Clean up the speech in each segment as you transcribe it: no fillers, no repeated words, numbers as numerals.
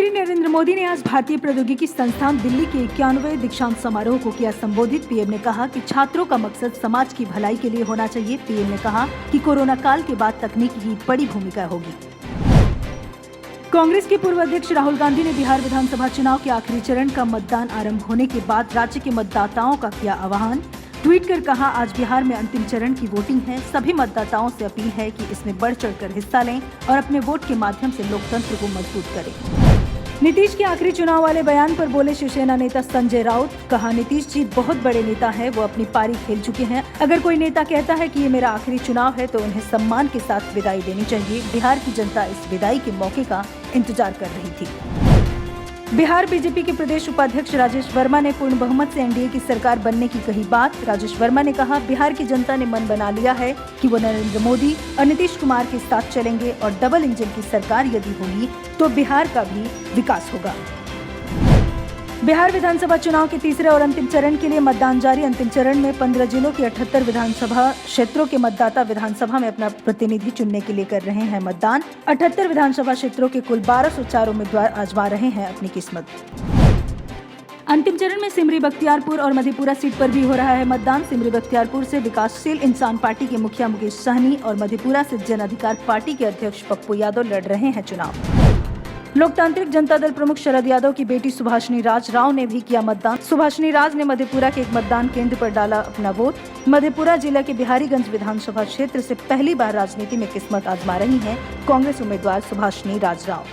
प्रधानमंत्री नरेंद्र मोदी ने आज भारतीय प्रौद्योगिकी संस्थान दिल्ली के 91वें दीक्षांत समारोह को किया संबोधित। पीएम ने कहा कि छात्रों का मकसद समाज की भलाई के लिए होना चाहिए। पीएम ने कहा कि कोरोना काल के बाद तकनीक की बड़ी भूमिका होगी। कांग्रेस के पूर्व अध्यक्ष राहुल गांधी ने बिहार विधानसभा चुनाव के आखिरी चरण का मतदान आरंभ होने के बाद राज्य के मतदाताओं का किया आह्वान। ट्वीट कर कहा, आज बिहार में अंतिम चरण की वोटिंग है। सभी मतदाताओं से अपील है कि इसमें बढ़ चढ़कर हिस्सा लें और अपने वोट के माध्यम से लोकतंत्र को मजबूत करें। नीतीश के आखिरी चुनाव वाले बयान पर बोले शिवसेना नेता संजय राउत। कहा, नीतीश जी बहुत बड़े नेता हैं, वो अपनी पारी खेल चुके हैं। अगर कोई नेता कहता है कि ये मेरा आखिरी चुनाव है तो उन्हें सम्मान के साथ विदाई देनी चाहिए। बिहार की जनता इस विदाई के मौके का इंतजार कर रही थी। बिहार बीजेपी के प्रदेश उपाध्यक्ष राजेश वर्मा ने पूर्ण बहुमत से एनडीए की सरकार बनने की कही बात। राजेश वर्मा ने कहा, बिहार की जनता ने मन बना लिया है कि वो नरेंद्र मोदी और नीतीश कुमार के साथ चलेंगे और डबल इंजन की सरकार यदि होगी तो बिहार का भी विकास होगा। बिहार विधानसभा चुनाव के तीसरे और अंतिम चरण के लिए मतदान जारी। अंतिम चरण में 15 जिलों के 78 विधानसभा क्षेत्रों के मतदाता विधानसभा में अपना प्रतिनिधि चुनने के लिए कर रहे हैं मतदान। 78 विधानसभा क्षेत्रों के कुल 1204 उम्मीदवार आजमा रहे हैं अपनी किस्मत। अंतिम चरण में सिमरी बख्तियारपुर और मधेपुरा सीट पर भी हो रहा है मतदान। सिमरी बख्तियारपुर से विकासशील इंसान पार्टी के मुखिया मुकेश सहनी और मधेपुरा से जन अधिकार पार्टी के अध्यक्ष पप्पू यादव लड़ रहे हैं चुनाव। लोकतांत्रिक जनता दल प्रमुख शरद यादव की बेटी सुभाषिनी राज राव ने भी किया मतदान। सुभाषिनी राज ने मधेपुरा के एक मतदान केंद्र पर डाला अपना वोट। मधेपुरा जिला के बिहारीगंज विधानसभा क्षेत्र से पहली बार राजनीति में किस्मत आजमा रही हैं कांग्रेस उम्मीदवार सुभाषिनी राज राव।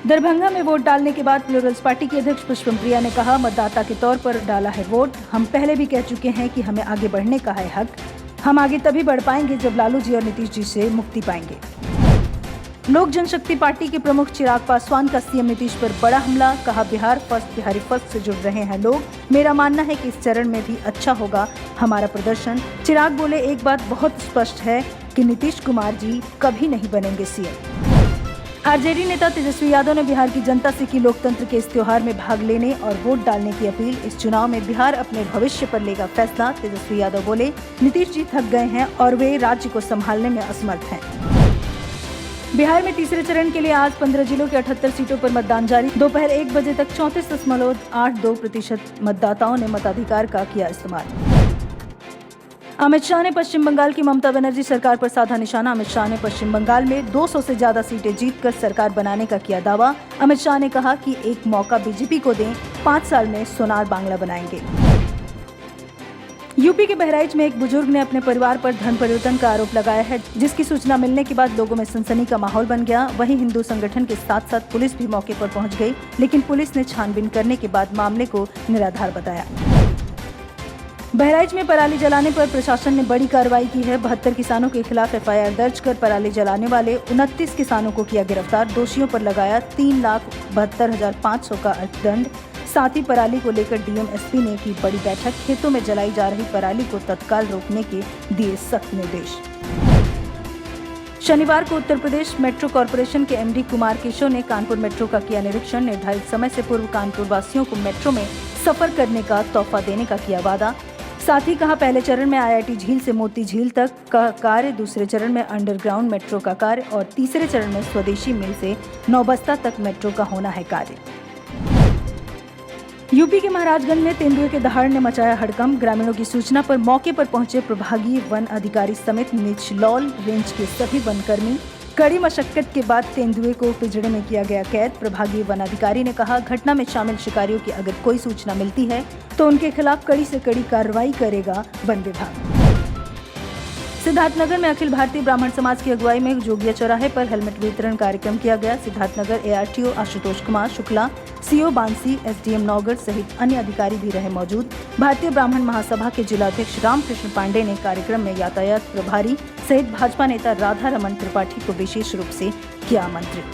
दरभंगा में वोट डालने के बाद प्लूरल्स पार्टी की अध्यक्ष पुष्पम प्रिया ने कहा, मतदाता के तौर पर डाला है वोट। हम पहले भी कह चुके हैं कि हमें आगे बढ़ने का है हक। हम आगे तभी बढ़ पाएंगे जब लालू जी और नीतीश जी से मुक्ति पाएंगे। लोक जनशक्ति पार्टी के प्रमुख चिराग पासवान का सीएम नीतीश पर बड़ा हमला। कहा, बिहार फर्स्ट बिहारी फर्स्ट से जुड़ रहे हैं लोग। मेरा मानना है कि इस चरण में भी अच्छा होगा हमारा प्रदर्शन। चिराग बोले, एक बात बहुत स्पष्ट है कि नीतीश कुमार जी कभी नहीं बनेंगे सीएम। आरजेडी नेता तेजस्वी यादव ने बिहार की जनता से की लोकतंत्र के इस त्योहार में भाग लेने और वोट डालने की अपील। इस चुनाव में बिहार अपने भविष्य पर लेगा फैसला। तेजस्वी यादव बोले, नीतीश जी थक गए हैं और वे राज्य को संभालने में असमर्थ हैं। बिहार में तीसरे चरण के लिए आज 15 जिलों के 78 सीटों पर मतदान जारी। दोपहर 1 बजे तक 34.82% मतदाताओं ने मताधिकार का किया इस्तेमाल। अमित शाह ने पश्चिम बंगाल की ममता बनर्जी सरकार पर साधा निशाना। अमित शाह ने पश्चिम बंगाल में 200 से ज्यादा सीटें जीतकर सरकार बनाने का किया दावा। अमित शाह ने कहा कि एक मौका बीजेपी को दें, 5 साल में सोनार बांग्ला बनाएंगे। यूपी के बहराइच में एक बुजुर्ग ने अपने परिवार पर धन परिवर्तन का आरोप लगाया है, जिसकी सूचना मिलने के बाद लोगों में सनसनी का माहौल बन गया। वहीं हिंदू संगठन के साथ साथ पुलिस भी मौके पर पहुंच गई, लेकिन पुलिस ने छानबीन करने के बाद मामले को निराधार बताया। बहराइच में पराली जलाने पर प्रशासन ने बड़ी कार्रवाई की है। 72 किसानों के खिलाफ एफआईआर दर्ज कर पराली जलाने वाले 29 किसानों को किया गिरफ्तार। दोषियों पर लगाया 3,72,500 का अर्थदंड। साथ ही पराली को लेकर डीएम एसपी ने की बड़ी बैठक। खेतों में जलाई जा रही पराली को तत्काल रोकने के दिए सख्त निर्देश। शनिवार को उत्तर प्रदेश मेट्रो कॉरपोरेशन के एमडी कुमार केशव ने कानपुर मेट्रो का किया निरीक्षण। निर्धारित समय से पूर्व कानपुर वासियों को मेट्रो में सफर करने का तोहफा देने का किया वादा। साथ ही कहा, पहले चरण में आईआईटी झील से मोती झील तक का कार्य, दूसरे चरण में अंडरग्राउंड मेट्रो का कार्य और तीसरे चरण में स्वदेशी मिल से नौबस्ता तक मेट्रो का होना है कार्य। यूपी के महाराजगंज में तेंदुए के दहाड़ ने मचाया हड़कंप। ग्रामीणों की सूचना पर मौके पर पहुंचे प्रभागीय वन अधिकारी समेत निचलौल रेंज के सभी वनकर्मी। कड़ी मशक्कत के बाद तेंदुए को पिंजड़े में किया गया कैद। प्रभागीय वन अधिकारी ने कहा, घटना में शामिल शिकारियों की अगर कोई सूचना मिलती है तो उनके खिलाफ कड़ी से कड़ी कार्रवाई करेगा वन विभाग। सिद्धार्थनगर में अखिल भारतीय ब्राह्मण समाज की अगुवाई में जोगिया चौराहे पर हेलमेट वितरण कार्यक्रम किया गया। Siddharthnagar ARTO Ashutosh Kumar Shukla, CO Bansi, SDM Naugarh सहित अन्य अधिकारी भी रहे मौजूद। भारतीय ब्राह्मण महासभा के जिलाध्यक्ष रामकृष्ण पांडे ने कार्यक्रम में यातायात प्रभारी सहित भाजपा नेता राधा रमन त्रिपाठी को विशेष रूप से किया आमंत्रित।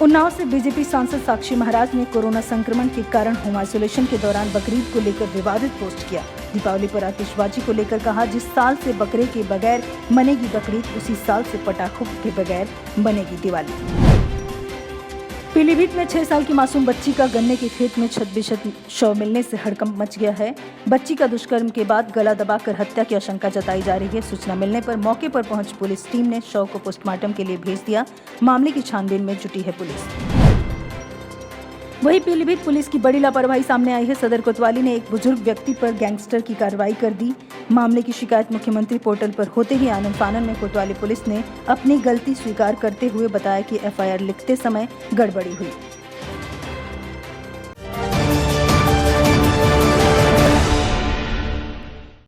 उन्नाव से बीजेपी सांसद साक्षी महाराज ने कोरोना संक्रमण के कारण होम आइसोलेशन के दौरान बकरीद को लेकर विवादित पोस्ट किया। दीपावली पर आतिशबाजी को लेकर कहा, जिस साल से बकरे के बगैर मनेगी बकरीद, उसी साल से पटाखों के बगैर बनेगी दिवाली। पीलीभीत में 6 साल की मासूम बच्ची का गन्ने के खेत में छत-बिछत शव मिलने से हड़कंप मच गया है। बच्ची का दुष्कर्म के बाद गला दबाकर हत्या की आशंका जताई जा रही है। सूचना मिलने पर मौके पर पहुंच पुलिस टीम ने शव को पोस्टमार्टम के लिए भेज दिया। मामले की छानबीन में जुटी है पुलिस। वहीं पीलीभीत पुलिस की बड़ी लापरवाही सामने आई है। सदर कोतवाली ने एक बुजुर्ग व्यक्ति पर गैंगस्टर की कार्रवाई कर दी। मामले की शिकायत मुख्यमंत्री पोर्टल पर होते ही आनन फानन में कोतवाली पुलिस ने अपनी गलती स्वीकार करते हुए बताया कि एफआईआर लिखते समय गड़बड़ी हुई।